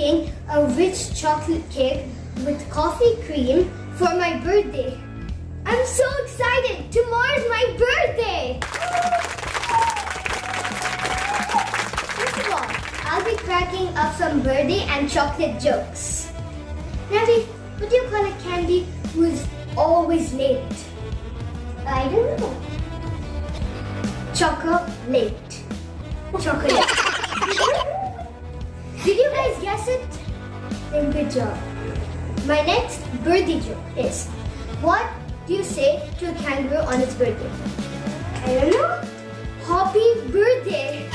making a rich chocolate cake with coffee cream for my birthday. I'm so excited! Tomorrow's my birthday! First of all, I'll be cracking up some birthday and chocolate jokes. Navvi, what do you call a candy who's always late? I don't know. Chocolate. Chocolate. Did you guys guess it? Then good job. My next birthday joke is, what do you say to a kangaroo on its birthday? I don't know. Happy birthday.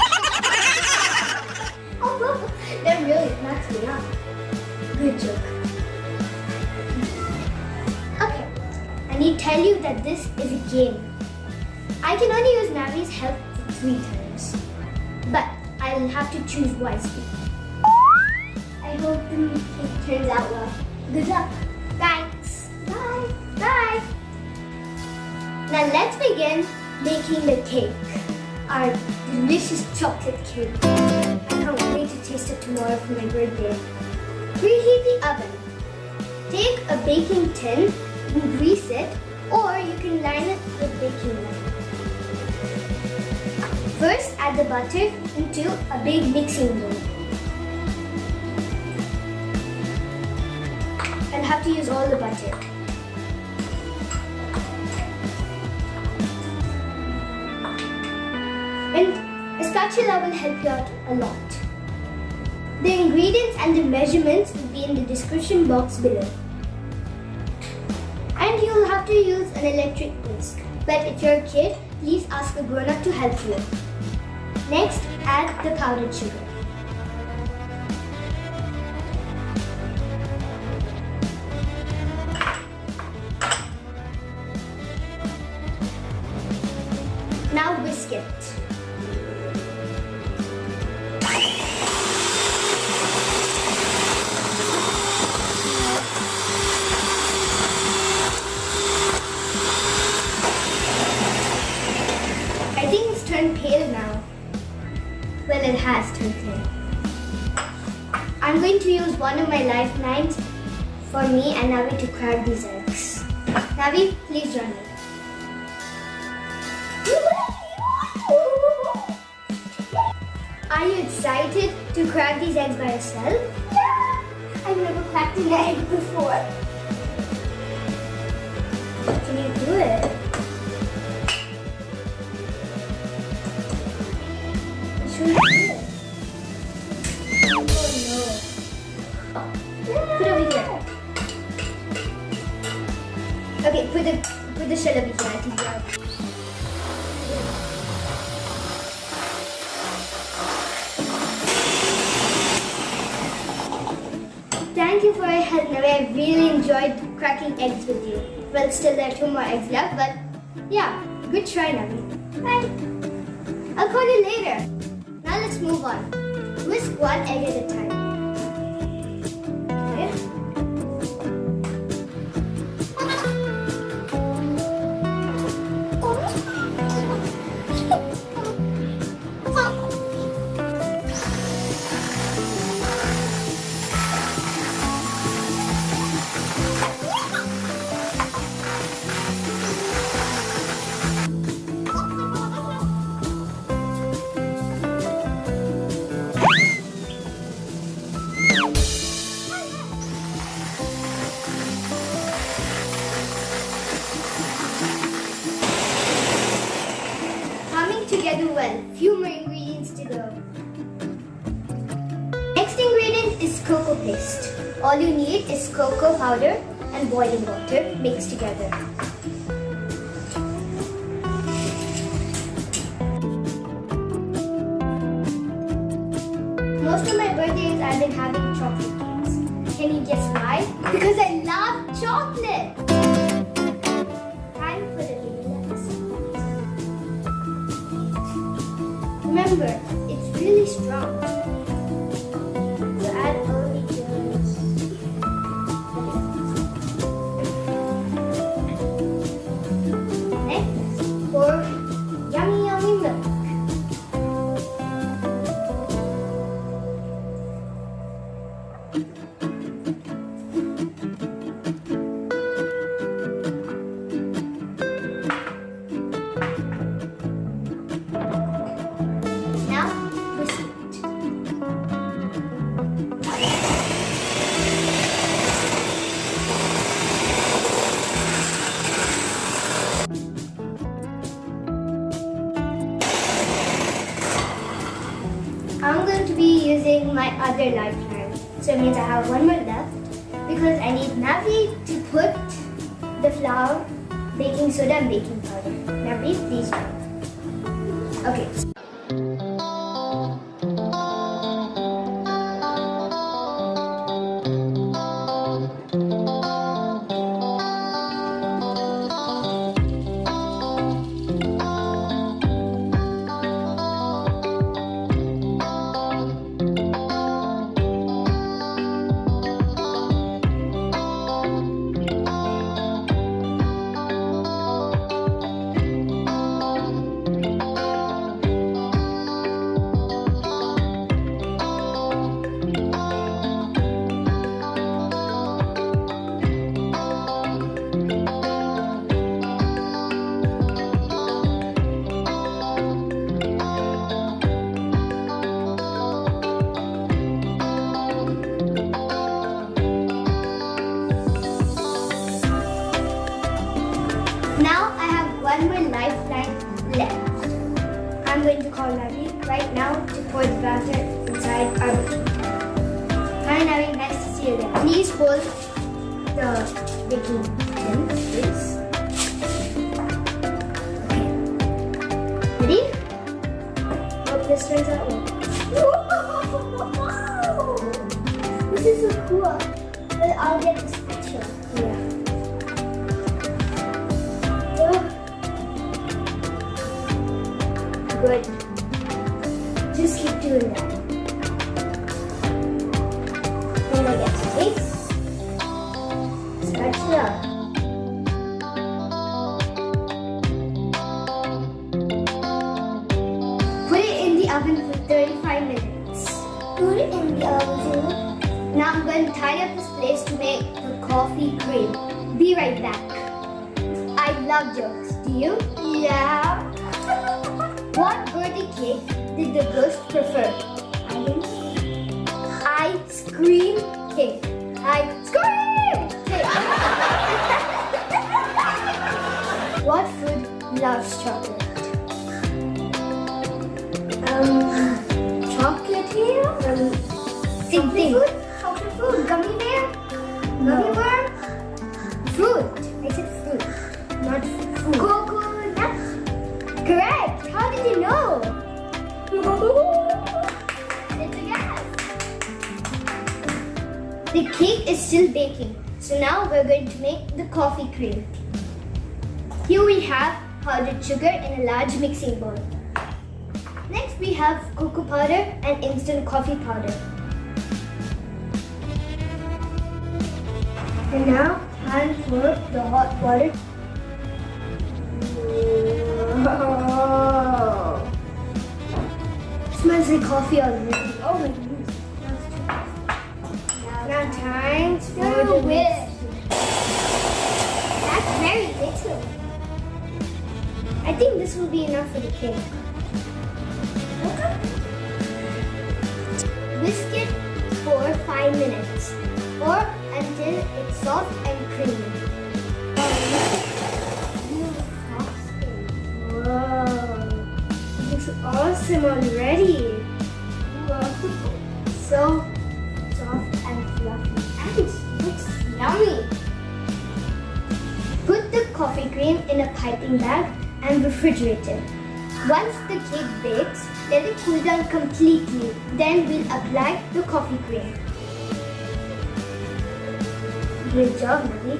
Oh, that really knocks me out. Good joke. Okay, I need to tell you that this is a game. I can only use Navvi's help 3 times, but I'll have to choose wisely. I hope it turns out well. Good luck. Thanks. Bye. Bye. Now let's begin making the cake. Our delicious chocolate cake. I can't wait to taste it tomorrow for my birthday. Preheat the oven. Take a baking tin and grease it, or you can line it with baking liner. First, add the butter into a big mixing bowl. I'll have to use all the butter. And a spatula will help you out a lot. The ingredients and the measurements will be in the description box below. And you'll have to use an electric whisk. But if you're a kid, please ask a grown-up to help you. Next, add the powdered sugar. Now whisk it. I think it's turned pale now. Well, it has turned pale. I'm going to use one of my lifelines for me and Navvi to crack these eggs. Navvi, please join me. Are you excited to crack these eggs by yourself? Yeah! I've never cracked an egg before. Can you do it? Should we do it? Oh no. Put it over here. Okay, put the shell over here. I think you're out. Thank you for your help, Navvi. I really enjoyed cracking eggs with you. Well, still there are 2 more eggs left, but yeah, good try, Navvi. Bye. I'll call you later. Now let's move on. Whisk 1 egg at a time. Okay. Together well. Few more ingredients to go. Next ingredient is cocoa paste. All you need is cocoa powder and boiling water mixed together. Most of my birthdays I've been having chocolate cakes. Can you guess why? Because I love chocolate! Time for the vanilla essence. Remember, it's really strong. So add only just next, pour yummy yummy milk. to be using my other lifeline. So it means I have one more left because I need Navvi to put the flour, baking soda and baking powder. Navvi, please join. Okay. Now I have one more lifeline left. I'm going to call Navvi right now to pour the batter inside our baking. Hi Navvi, nice to see you again. Please hold the baking tin, please. Okay. Ready? Hope this turns out well. Wow! This is so cool. But I'll get the spatula. Yeah. Good. Just keep doing that. And I get to take spatula. Put it in the oven for 35 minutes. Put it in the oven. Now I'm going to tidy up this place to make the coffee cream. Be right back. I love jokes. Do you? Yeah. What birthday cake did the ghost prefer? Ice cream cake. Ice cream cake. What food loves chocolate? Chocolate here? Same thing. Chocolate food. Gummy bear? Gummy worm? Fruit. I said fruit, not food. Coconut? Correct. How did you know? It's a guess. The cake is still baking. So now we're going to make the coffee cream. Here we have powdered sugar in a large mixing bowl. Next we have cocoa powder and instant coffee powder. And now time for the hot water. Whoa. Smells like coffee already. Oh my goodness. Now time for the whisk. That's very little. I think this will be enough for the cake. Okay. Whisk it for 5 minutes or until it's soft and creamy. Whoa, it looks awesome already. Whoa, so soft and fluffy. And it looks yummy. Put the coffee cream in a piping bag and refrigerate it. Once the cake bakes, let it cool down completely. Then we'll apply the coffee cream. Great job, Navvi.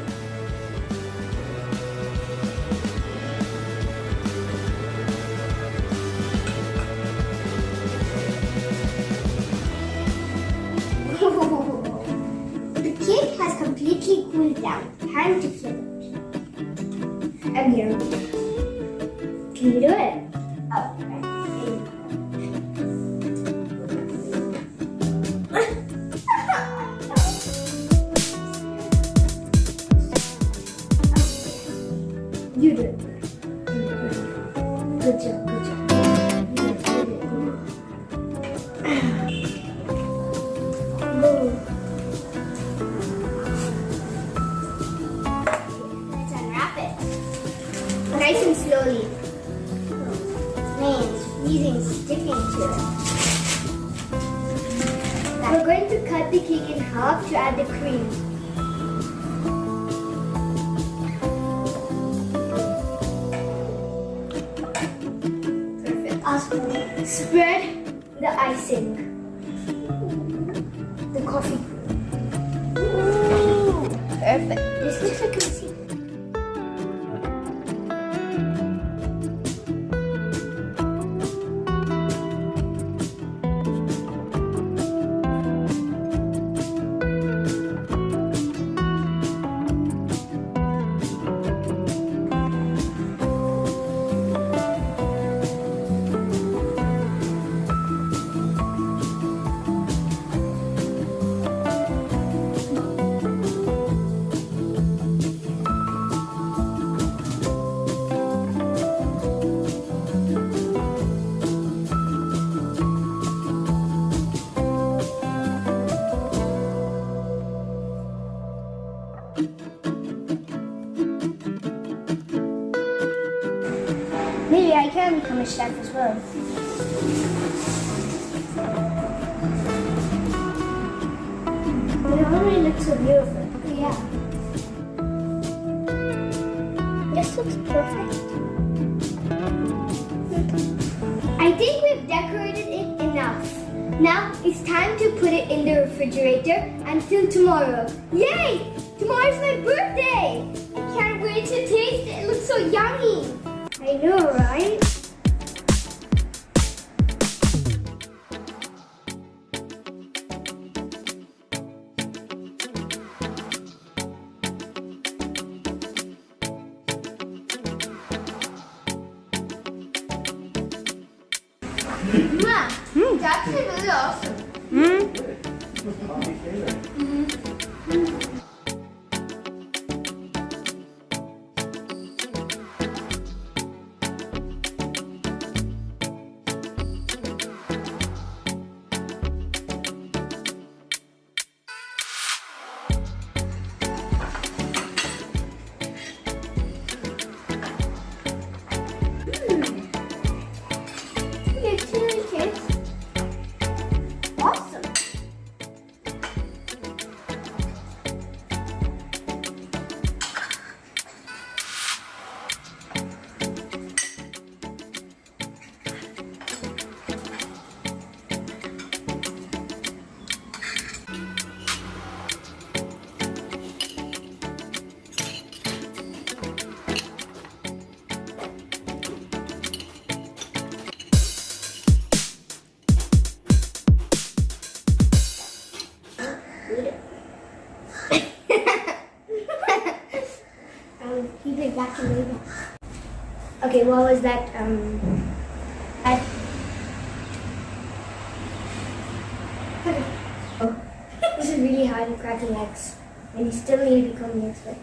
The cake has completely cooled down. Time to flip it. And here we go. Can you do it? Oh, right. You do it. Good job, good job. Let's unwrap it. Nice and slowly. Man, it's freezing, sticking to it. We're going to cut the cake in half to add the cream. Perfect. Spread the icing. The coffee. Ooh, perfect. This looks like a receipt. Maybe I can become a chef as well. It already looks so beautiful. Yeah. This looks perfect. I think we've decorated it enough. Now it's time to put it in the refrigerator until tomorrow. Yay! Tomorrow's my birthday! I can't wait to taste it. It looks so yummy. I know, right? That's actually really awesome. Awesome. Keep it back in the box. Okay, what was that? Oh, this is really hard to crack the eggs, and you still need to become the expert.